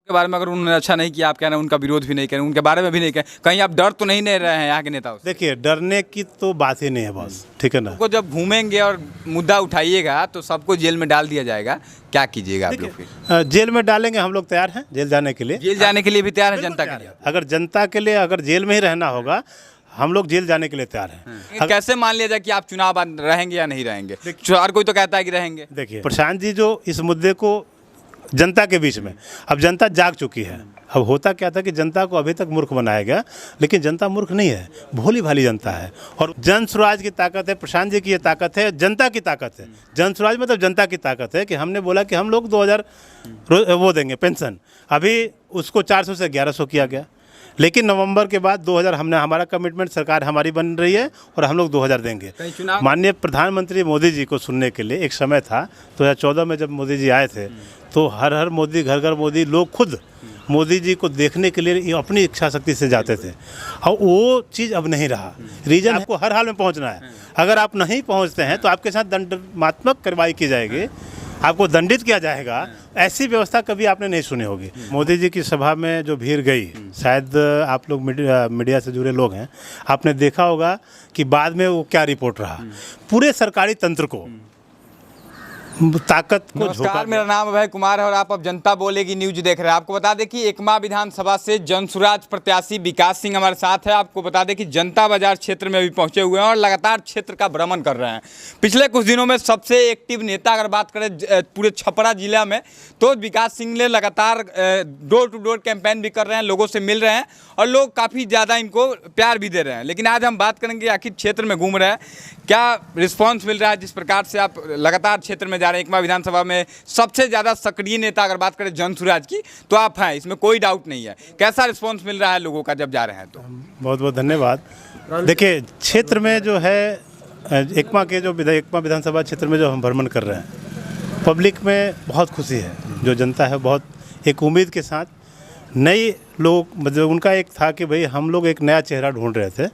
के बारे में अगर उन्होंने अच्छा नहीं किया, आप कह रहे हैं उनका विरोध भी नहीं करें, उनके बारे में भी नहीं कहें, कहीं आप डर तो नहीं ले रहे हैं यहाँ के नेताओं से? देखिए, डरने की तो बात ही नहीं है बॉस, ठीक है ना। को जब घूमेंगे और मुद्दा उठाइएगा तो सबको जेल में डाल दिया जाएगा, क्या कीजिएगा आप लोग फिर? जेल में डालेंगे, हम लोग तैयार हैं जेल जाने के लिए। जेल जाने के लिए भी तैयार है जनता के लिए? अगर जनता के लिए अगर जेल में ही रहना होगा, हम लोग जेल जाने के लिए तैयार हैं। कैसे मान लिया जाए कि आप चुनाव बाद रहेंगे या नहीं रहेंगे? हर कोई तो कहता है कि रहेंगे। देखिए, प्रशांत जी जो इस मुद्दे को जनता के बीच में, अब जनता जाग चुकी है। अब होता क्या था कि जनता को अभी तक मूर्ख बनाया गया, लेकिन जनता मूर्ख नहीं है, भोली भाली जनता है। और जन स्वराज की ताकत है, प्रशांत जी की ये ताकत है, जनता की ताकत है। जन स्वराज मतलब जनता की ताकत है कि हमने बोला कि हम लोग 2000 वो देंगे पेंशन, अभी उसको 400 से 1100 किया गया। लेकिन नवंबर के बाद 2000 हमने, हमारा कमिटमेंट सरकार हमारी बन रही है और हम लोग 2000 देंगे। माननीय प्रधानमंत्री मोदी जी को सुनने के लिए एक समय था, 2014 में जब मोदी जी आए थे तो हर हर मोदी, घर घर मोदी, लोग खुद मोदी जी को देखने के लिए अपनी इच्छा शक्ति से जाते थे। और वो चीज़ अब नहीं रहा। रीजन आपको हर हाल में पहुंचना है। अगर आप नहीं पहुंचते हैं तो आपके साथ दंडात्मक कार्रवाई की जाएगी, आपको दंडित किया जाएगा। ऐसी व्यवस्था कभी आपने नहीं सुनी होगी। मोदी जी की सभा में जो भीड़ गई, शायद आप लोग मीडिया से जुड़े लोग हैं, आपने देखा होगा कि बाद में वो क्या रिपोर्ट रहा। पूरे सरकारी तंत्र को, ताकत को झोंका। नमस्कार, मेरा नाम अभय कुमार है और आप अब जनता बोलेगी न्यूज देख रहे हैं। आपको बता दें कि एकमा विधानसभा से जनसुराज प्रत्याशी विकास सिंह हमारे साथ है। आपको बता दें कि जनता बाजार क्षेत्र में भी पहुंचे हुए हैं और लगातार क्षेत्र का भ्रमण कर रहे हैं। पिछले कुछ दिनों में सबसे एक्टिव नेता अगर बात करें पूरे छपरा जिला में, तो विकास सिंह ने लगातार डोर टू डोर कैंपेन भी कर रहे हैं, लोगों से मिल रहे हैं और लोग काफ़ी ज़्यादा इनको प्यार भी दे रहे हैं। लेकिन आज हम बात करेंगे आखिर क्षेत्र में घूम रहे हैं, क्या रिस्पॉन्स मिल रहा है। जिस प्रकार से आप लगातार क्षेत्र में जा रहे हैं, एकमा विधानसभा में सबसे ज़्यादा सक्रिय नेता अगर बात करें जनसुराज की तो आप हैं, इसमें कोई डाउट नहीं है। कैसा रिस्पॉन्स मिल रहा है लोगों का जब जा रहे हैं तो? बहुत बहुत धन्यवाद। देखिए, क्षेत्र में जो है एकमा के जो एकमा विधानसभा क्षेत्र में जो हम भ्रमण कर रहे हैं, पब्लिक में बहुत खुशी है। जो जनता है बहुत एक उम्मीद के साथ, नए लोग, मतलब उनका एक था कि भाई हम लोग एक नया चेहरा ढूंढ रहे थे।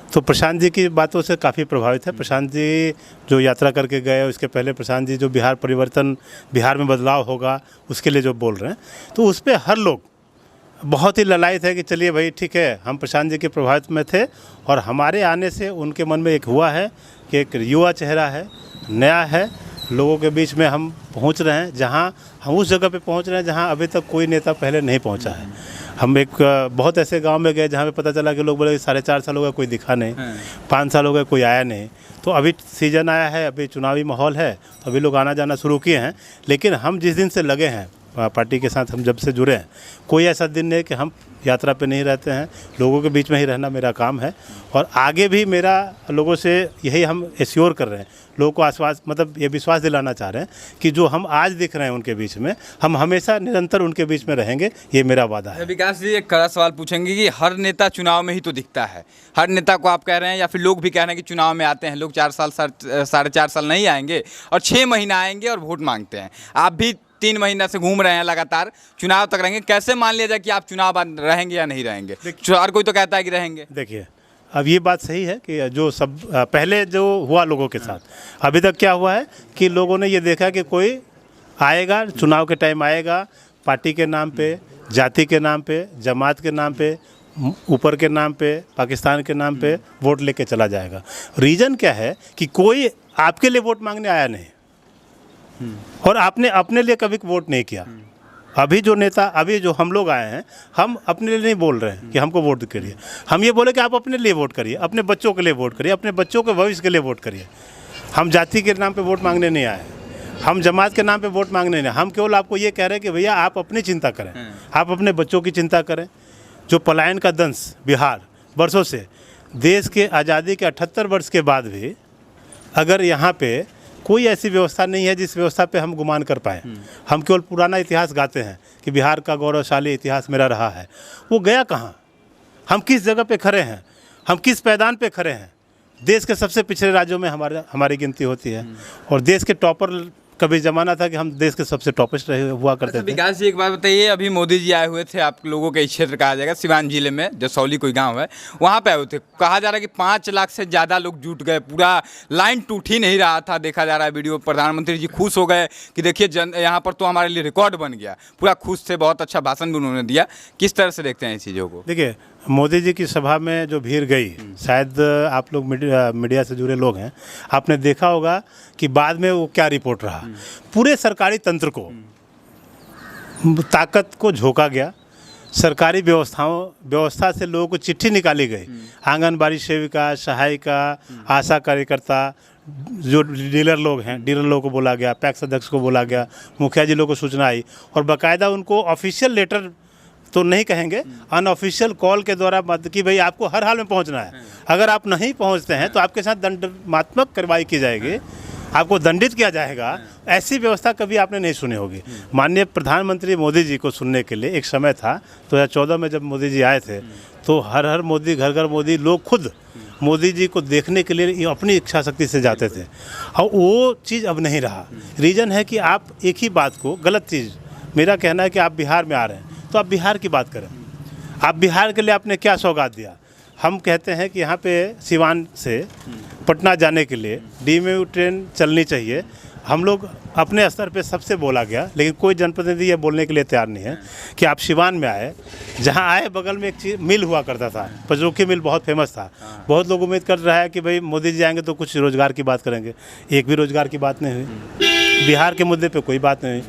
तो प्रशांत जी की बातों से काफ़ी प्रभावित है। प्रशांत जी जो यात्रा करके गए, उसके पहले प्रशांत जी जो बिहार परिवर्तन, बिहार में बदलाव होगा, उसके लिए जो बोल रहे हैं, तो उस पर हर लोग बहुत ही ललायत है कि चलिए भाई ठीक है, हम प्रशांत जी के प्रभावित में थे और हमारे आने से उनके मन में एक हुआ है कि एक युवा चेहरा है, नया है, लोगों के बीच में हम पहुंच रहे हैं, जहां हम उस जगह पे पहुंच रहे हैं जहां अभी तक कोई नेता पहले नहीं पहुंचा है। हम एक बहुत ऐसे गांव में गए जहां पे पता चला कि लोग बोले 4.5 साल हो गए कोई दिखा नहीं, 5 साल हो गए कोई आया नहीं। तो अभी सीजन आया है, अभी चुनावी माहौल है, तो अभी लोग आना जाना शुरू किए हैं। लेकिन हम जिस दिन से लगे हैं पार्टी के साथ, हम जब से जुड़े हैं, कोई ऐसा दिन नहीं कि हम यात्रा पे नहीं रहते हैं। लोगों के बीच में ही रहना मेरा काम है और आगे भी मेरा लोगों से यही हम एश्योर कर रहे हैं, लोगों को आश्वास, मतलब ये विश्वास दिलाना चाह रहे हैं कि जो हम आज दिख रहे हैं उनके बीच में, हम हमेशा निरंतर उनके बीच में रहेंगे, ये मेरा वादा है। विकास जी, एक कड़ा सवाल पूछेंगे कि हर नेता चुनाव में ही तो दिखता है। हर नेता को आप कह रहे हैं या फिर लोग भी कह रहे हैं कि चुनाव में आते हैं लोग 4 साल 4.5 साल नहीं आएंगे और 6 महीना आएंगे और वोट मांगते हैं। आप भी 3 महीना से घूम रहे हैं, लगातार चुनाव तक रहेंगे। कैसे मान लिया जाए कि आप चुनाव बाद रहेंगे या नहीं रहेंगे? हर कोई तो कहता है कि रहेंगे। देखिए, अब ये बात सही है कि जो सब पहले जो हुआ लोगों के साथ, अभी तक क्या हुआ है कि लोगों ने ये देखा कि कोई आएगा, चुनाव के टाइम आएगा, पार्टी के नाम पे, जाति के नाम पे, जमात के नाम पे, ऊपर के नाम पे, पाकिस्तान के नाम पे वोट लेके चला जाएगा। रीज़न क्या है कि कोई आपके लिए वोट मांगने आया नहीं और आपने अपने लिए कभी वोट नहीं किया। अभी जो नेता, अभी जो हम लोग आए हैं, हम अपने लिए नहीं बोल रहे हैं कि हमको वोट करिए। हम ये बोले कि आप अपने लिए वोट करिए, अपने बच्चों के लिए वोट करिए, अपने बच्चों के भविष्य के लिए वोट करिए। हम जाति के नाम पे वोट मांगने नहीं आए, हम जमात के नाम पे वोट मांगने नहीं। हम केवल आपको ये कह रहे हैं कि भैया आप अपनी चिंता करें, आप अपने बच्चों की चिंता करें। जो पलायन का दंश बिहार वर्षों से, देश के आज़ादी के 78 वर्ष के बाद भी अगर यहाँ पे कोई ऐसी व्यवस्था नहीं है जिस व्यवस्था पे हम गुमान कर पाए। हम केवल पुराना इतिहास गाते हैं कि बिहार का गौरवशाली इतिहास मेरा रहा है। वो गया कहाँ? हम किस जगह पे खड़े हैं? हम किस पैदान पे खड़े हैं? देश के सबसे पिछड़े राज्यों में हमारी गिनती होती है और देश के टॉपर कभी ज़माना था कि हम देश के सबसे टॉपेस्ट रहे हुआ करते थे। विकास जी एक बात बताइए, अभी मोदी जी आए हुए थे, आप लोगों के क्षेत्र कहा जाएगा सिवान जिले में, जसौली कोई गांव है, वहां पे आए हुए थे। कहा जा रहा है कि 5 लाख से ज़्यादा लोग जुट गए, पूरा लाइन टूट ही नहीं रहा था, देखा जा रहा है वीडियो। प्रधानमंत्री जी खुश हो गए कि देखिए यहाँ पर तो हमारे लिए रिकॉर्ड बन गया, पूरा खुश थे, बहुत अच्छा भाषण भी उन्होंने दिया। किस तरह से देखते हैं इस चीज़ों को? देखिए, मोदी जी की सभा में जो भीड़ गई, शायद आप लोग मीडिया से जुड़े लोग हैं, आपने देखा होगा कि बाद में वो क्या रिपोर्ट रहा। पूरे सरकारी तंत्र को ताकत को झोंका गया, सरकारी व्यवस्था से लोगों को चिट्ठी निकाली गई। आंगनबाड़ी सेविका, सहायिका, आशा कार्यकर्ता, जो डीलर लोग हैं, डीलर लोगों को बोला गया, पैक्स अध्यक्ष को बोला गया, मुखिया जी लोगों को सूचना आई और बाकायदा उनको ऑफिशियल लेटर तो नहीं कहेंगे, अनऑफिशियल कॉल के द्वारा कि भाई आपको हर हाल में पहुंचना है। अगर आप नहीं पहुंचते हैं तो आपके साथ दंडात्मक कार्रवाई की जाएगी, आपको दंडित किया जाएगा। ऐसी व्यवस्था कभी आपने नहीं सुनी होगी। माननीय प्रधानमंत्री मोदी जी को सुनने के लिए एक समय था, 2014 में जब मोदी जी आए थे तो हर हर मोदी, घर घर मोदी, लोग खुद मोदी जी को देखने के लिए अपनी इच्छा शक्ति से जाते थे और वो चीज़ अब नहीं रहा। रीज़न है कि आप एक ही बात को, गलत चीज़, मेरा कहना है कि आप बिहार में आ रहे हैं तो आप बिहार की बात करें। आप बिहार के लिए आपने क्या सौगात दिया? हम कहते हैं कि यहाँ पे सिवान से पटना जाने के लिए DMU ट्रेन चलनी चाहिए। हम लोग अपने स्तर पे सबसे बोला गया, लेकिन कोई जनप्रतिनिधि ये बोलने के लिए तैयार नहीं है कि आप सिवान में आए। जहाँ आए बगल में एक चीज़ मिल हुआ करता था, पंचरुखी मिल बहुत फेमस था। बहुत लोग उम्मीद कर रहा है कि भाई मोदी जी आएंगे तो कुछ रोज़गार की बात करेंगे, एक भी रोज़गार की बात नहीं हुई। बिहार के मुद्दे पे कोई बात नहीं।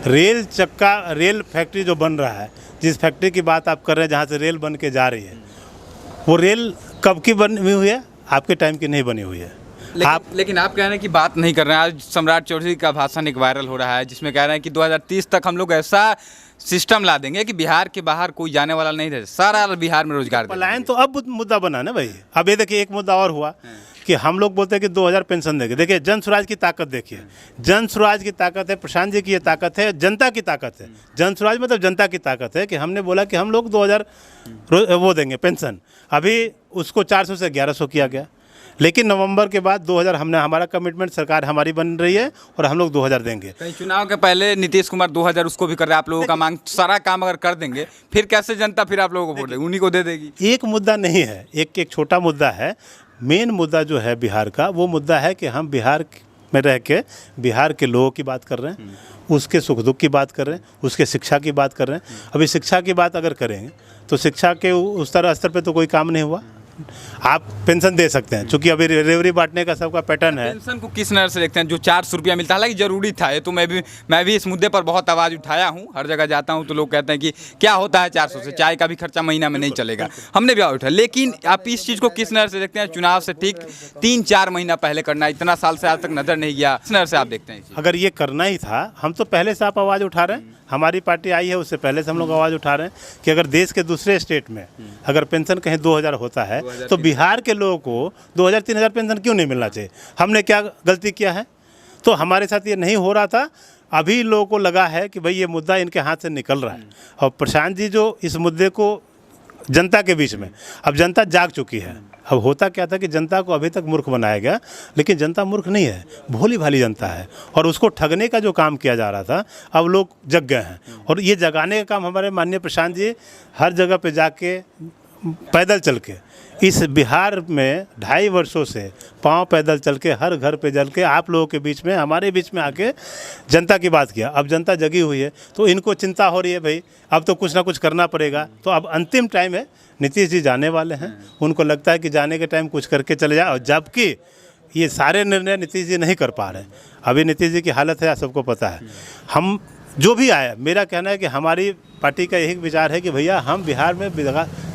रेल फैक्ट्री जो बन रहा है, जिस फैक्ट्री की बात आप कर रहे हैं, जहाँ से रेल बन के जा रही है, वो रेल कब की बनी हुई है? आपके टाइम की नहीं बनी हुई है। लेकिन आप कह रहे हैं कि बात नहीं कर रहे हैं। आज सम्राट चौधरी का भाषण एक वायरल हो रहा है जिसमें कह रहे हैं कि 2030 तक हम लोग ऐसा सिस्टम ला देंगे कि बिहार के बाहर कोई जाने वाला नहीं रहे, सारा बिहार में रोजगार। पलायन तो अब मुद्दा बना ना भाई। अब ये देखिए, एक मुद्दा और हुआ कि हम लोग बोलते हैं कि 2000 पेंशन देंगे। देखिए, जन स्वराज की ताकत देखिए, जन स्वराज की ताकत है, प्रशांत जी की ये ताकत है, जनता की ताकत है। जन स्वराज मतलब जनता की ताकत है कि हमने बोला कि हम लोग 2000 वो देंगे पेंशन। अभी उसको 400 से 1100 किया गया, लेकिन नवंबर के बाद 2000 हमने, हमारा कमिटमेंट, सरकार हमारी बन रही है और हम लोग 2000 देंगे। कहीं चुनाव के पहले नीतीश कुमार 2000 उसको भी कर रहे हैं। आप लोगों का मांग, सारा काम अगर कर देंगे फिर कैसे जनता फिर आप लोगों को वोट देगी? उन्हीं को दे देगी। एक मुद्दा नहीं है, एक छोटा मुद्दा है। मेन मुद्दा जो है बिहार का, वो मुद्दा है कि हम बिहार में रह के बिहार के लोगों की बात कर रहे हैं, उसके सुख दुख की बात कर रहे हैं, उसके शिक्षा की बात कर रहे हैं। अभी शिक्षा की बात अगर करेंगे तो शिक्षा के उस तरह स्तर पे तो कोई काम नहीं हुआ। आप पेंशन दे सकते हैं, क्योंकि अभी रेवड़ी बांटने का सबका पैटर्न है। पेंशन को किस नज़र से देखते हैं? जो 400 रुपया मिलता है, हालांकि जरूरी था ये तो, मैं भी इस मुद्दे पर बहुत आवाज़ उठाया हूँ। हर जगह जाता हूँ तो लोग कहते हैं कि क्या होता है 400 से, चाय का भी खर्चा महीना में नहीं चलेगा। हमने भी आवाज़ उठाया, लेकिन आप इस चीज़ को किस नज़र से देखते हैं? चुनाव से ठीक 3-4 महीना पहले करना, इतना साल से आज तक नजर नहीं गया, किस नज़र से आप देखते हैं? अगर ये करना ही था, हम तो पहले से आप आवाज़ उठा रहे हैं। हमारी पार्टी आई है, उससे पहले से हम लोग आवाज़ उठा रहे हैं कि अगर देश के दूसरे स्टेट में अगर पेंशन कहीं 2000 होता है तो बिहार के लोगों को 2000-3000 पेंशन क्यों नहीं मिलना चाहिए? हमने क्या गलती किया है? तो हमारे साथ ये नहीं हो रहा था। अभी लोगों को लगा है कि भाई ये मुद्दा इनके हाथ से निकल रहा है और प्रशांत जी जो इस मुद्दे को जनता के बीच में, अब जनता जाग चुकी है। अब होता क्या था कि जनता को अभी तक मूर्ख बनाया गया, लेकिन जनता मूर्ख नहीं है, भोली भाली जनता है और उसको ठगने का जो काम किया जा रहा था, अब लोग जग गए हैं। और ये जगाने का काम हमारे माननीय प्रशांत जी हर जगह पे जाके पैदल चल के, इस बिहार में 2.5 वर्षों से पांव पैदल चल के, हर घर पे चल के, आप लोगों के बीच में, हमारे बीच में आके जनता की बात किया। अब जनता जगी हुई है तो इनको चिंता हो रही है भाई अब तो कुछ ना कुछ करना पड़ेगा। तो अब अंतिम टाइम है, नीतीश जी जाने वाले हैं, उनको लगता है कि जाने के टाइम कुछ करके चले जाए, और जबकि ये सारे निर्णय नीतीश जी नहीं कर पा रहे हैं। अभी नीतीश जी की हालत है, सबको पता है। हम जो भी आए, मेरा कहना है कि हमारी पार्टी का यही विचार है कि भैया हम बिहार में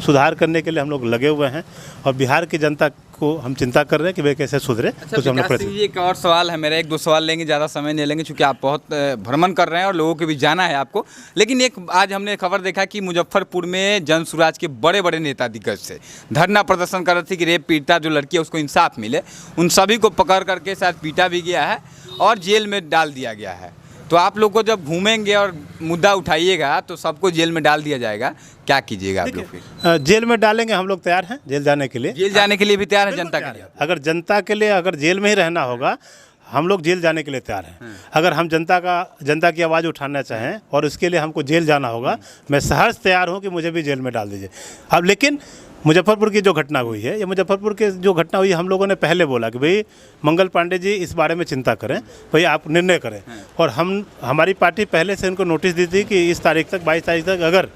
सुधार करने के लिए हम लोग लगे हुए हैं और बिहार की जनता को हम चिंता कर रहे हैं कि भाई कैसे सुधरे। अच्छा, विकास सिंह जी, एक और सवाल है मेरा, 1-2 सवाल लेंगे, ज़्यादा समय नहीं लेंगे क्योंकि आप बहुत भ्रमण कर रहे हैं और लोगों के भी जाना है आपको। लेकिन एक आज हमने खबर देखा कि मुजफ्फरपुर में जन स्वराज के बड़े बड़े नेता दिग्गज से धरना प्रदर्शन कर रहे थे कि रेप पीड़िता जो लड़की है उसको इंसाफ मिले। उन सभी को पकड़ करके शायद पीटा भी गया है और जेल में डाल दिया गया है। तो आप लोग को जब घूमेंगे और मुद्दा उठाइएगा तो सबको जेल में डाल दिया जाएगा, क्या कीजिएगा आप लोग फिर? जेल में डालेंगे, हम लोग तैयार हैं जेल जाने के लिए। जेल जाने के लिए भी तैयार है जनता के लिए? अगर जनता के लिए अगर जेल में ही रहना होगा, हम लोग जेल जाने के लिए तैयार हैं। अगर हम जनता की आवाज़ उठाना चाहें और उसके लिए हमको जेल जाना होगा, मैं सहर्ष तैयार हूं कि मुझे भी जेल में डाल दीजिए। अब लेकिन मुजफ्फरपुर की जो घटना हुई है, ये मुजफ्फरपुर की जो घटना हुई है, हम लोगों ने पहले बोला कि भाई मंगल पांडे जी इस बारे में चिंता करें, भाई आप निर्णय करें। और हमारी पार्टी पहले से उनको नोटिस दी थी कि इस तारीख तक 22 तारीख तक अगर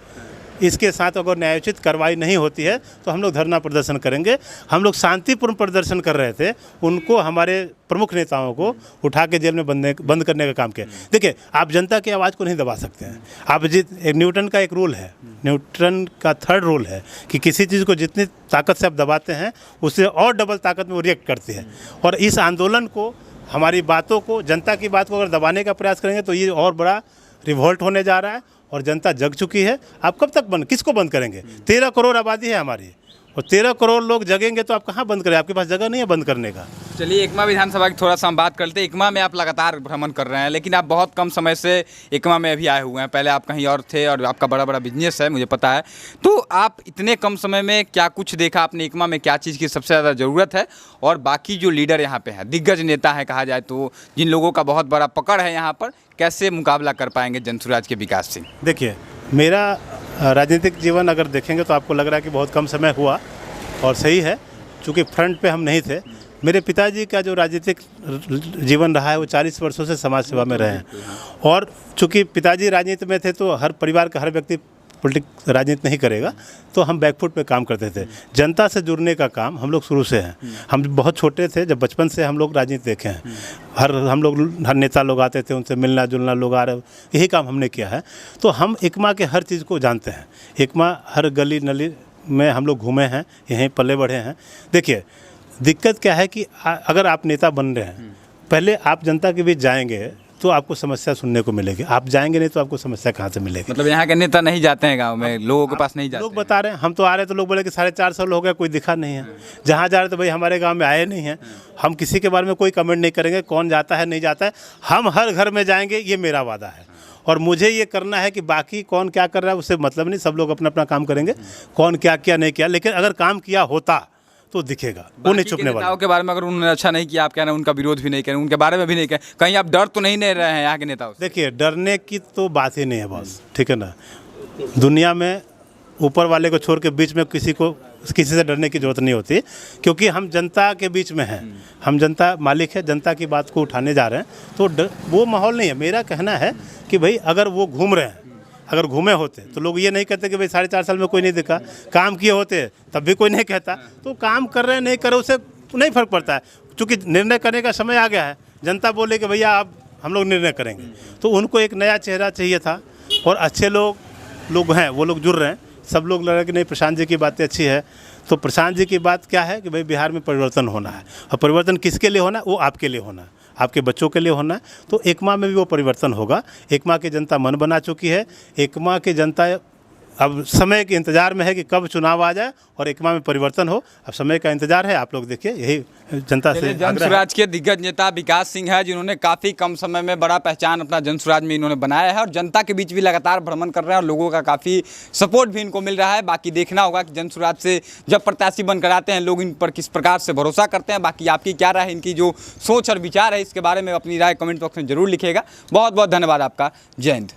इसके साथ अगर न्यायोचित कार्रवाई नहीं होती है तो हम लोग धरना प्रदर्शन करेंगे। हम लोग शांतिपूर्ण प्रदर्शन कर रहे थे, उनको हमारे प्रमुख नेताओं को उठा के जेल में बंद करने का काम किया। देखिए, आप जनता की आवाज़ को नहीं दबा सकते हैं। आप न्यूटन का एक रूल है, न्यूटन का थर्ड रूल है कि किसी चीज़ को जितनी ताकत से आप दबाते हैं उससे और डबल ताकत में वो रिएक्ट करती है। और इस आंदोलन को, हमारी बातों को, जनता की बात को अगर दबाने का प्रयास करेंगे तो ये और बड़ा रिवोल्ट होने जा रहा है। और जनता जग चुकी है। आप कब तक किसको बंद करेंगे? 13 करोड़ आबादी है हमारी, और 13 करोड़ लोग जगेंगे तो आप कहाँ बंद करें? आपके पास जगह नहीं है बंद करने का। चलिए, एकमा विधानसभा की थोड़ा सा हम बात करते हैं। एकमा में आप लगातार भ्रमण कर रहे हैं, लेकिन आप बहुत कम समय से एकमा में अभी आए हुए हैं। पहले आप कहीं और थे और आपका बड़ा बड़ा बिजनेस है, मुझे पता है। तो आप इतने कम समय में क्या कुछ देखा आपने एकमा में? क्या चीज़ की सबसे ज़्यादा ज़रूरत है? और बाकी जो लीडर यहाँ पे हैं, दिग्गज नेता है कहा जाए तो, जिन लोगों का बहुत बड़ा पकड़ है यहाँ पर, कैसे मुकाबला कर पाएंगे जनसुराज के विकास सिंह? देखिए, मेरा राजनीतिक जीवन अगर देखेंगे तो आपको लग रहा है कि बहुत कम समय हुआ, और सही है, चूँकि फ्रंट पे हम नहीं थे। मेरे पिताजी का जो राजनीतिक जीवन रहा है वो 40 वर्षों से समाज सेवा में रहे हैं। और चूँकि पिताजी राजनीति में थे तो हर परिवार का हर व्यक्ति राजनीति नहीं करेगा, तो हम बैकफुट पे काम करते थे। जनता से जुड़ने का काम हम लोग शुरू से हैं। हम बहुत छोटे थे, जब बचपन से हम लोग राजनीति देखे हैं। हर नेता लोग आते थे, उनसे मिलना जुलना, लोग आ रहे, यही काम हमने किया है। तो हम एकमा के हर चीज़ को जानते हैं। एकमा हर गली नली में हम लोग घूमे हैं, यहीं पले बढ़े हैं। देखिए, दिक्कत क्या है कि अगर आप नेता बन रहे हैं, पहले आप जनता के बीच जाएंगे तो आपको समस्या सुनने को मिलेगी। आप जाएंगे नहीं तो आपको समस्या कहाँ से मिलेगी? मतलब यहाँ के नेता नहीं जाते हैं गांव में, लोगों के पास नहीं जाते? लोग बता रहे हैं, हम तो आ रहे तो लोग बोले कि 450 साल हो गया, कोई दिखा नहीं है। जहाँ जा रहे तो भाई हमारे गांव में आए नहीं हैं। हम किसी के बारे में कोई कमेंट नहीं करेंगे, कौन जाता है नहीं जाता है। हम हर घर में जाएंगे, ये मेरा वादा है। और मुझे ये करना है कि बाकी कौन क्या कर रहा है उससे मतलब नहीं, सब लोग अपना अपना काम करेंगे। कौन क्या किया नहीं किया, लेकिन अगर काम किया होता तो दिखेगा, वो नहीं छुपने वाला। नेताओं के बारे में अगर उन्होंने अच्छा नहीं किया, आप कह रहे हैं उनका विरोध भी नहीं करें, उनके बारे में भी नहीं करें, कहीं आप डर तो नहीं ले रहे हैं यहाँ के नेताओं से? देखिए, डरने की तो बात ही नहीं है बॉस, ठीक है ना। दुनिया में ऊपर वाले को छोड़ के बीच में किसी से डरने की जरूरत नहीं होती, क्योंकि हम जनता के बीच में हैं। हम जनता मालिक है, जनता की बात को उठाने जा रहे हैं, तो वो माहौल नहीं है। मेरा कहना है कि भाई अगर वो घूम रहे हैं, अगर घूमे होते तो लोग ये नहीं कहते कि भाई 4.5 साल में कोई नहीं दिखा। काम किए होते तब भी कोई नहीं कहता। तो काम कर रहे हैं नहीं कर रहे उससे नहीं फर्क पड़ता है, क्योंकि निर्णय करने का समय आ गया है। जनता बोले कि भैया आप हम लोग निर्णय करेंगे, तो उनको एक नया चेहरा चाहिए था। और अच्छे लोग हैं, वो लोग जुड़ रहे हैं। सब लोग लग रहा है कि नहीं, प्रशांत जी की बातें अच्छी है। तो प्रशांत जी की बात क्या है कि भाई बिहार में परिवर्तन होना है, और परिवर्तन किसके लिए होना है? वो आपके लिए होना है, आपके बच्चों के लिए होना है। तो एकमा में भी वो परिवर्तन होगा। एकमा की जनता मन बना चुकी है। एकमा की जनता अब समय के इंतजार में है कि कब चुनाव आ जाए और एकमा में परिवर्तन हो। अब समय का इंतजार है, आप लोग देखिए, यही जनता से जनसुराज के दिग्गज नेता विकास सिंह है, जिन्होंने काफ़ी कम समय में बड़ा पहचान अपना जनसुराज में इन्होंने बनाया है, और जनता के बीच भी लगातार भ्रमण कर रहे हैं, और लोगों का काफ़ी सपोर्ट भी इनको मिल रहा है। बाकी देखना होगा कि जनसुराज से जब प्रत्याशी बनकर आते हैं, लोग इन पर किस प्रकार से भरोसा करते हैं। बाकी आपकी क्या राय है, इनकी जो सोच और विचार है, इसके बारे में अपनी राय कमेंट बॉक्स में जरूर लिखिएगा। बहुत बहुत धन्यवाद आपका। जय हिंद।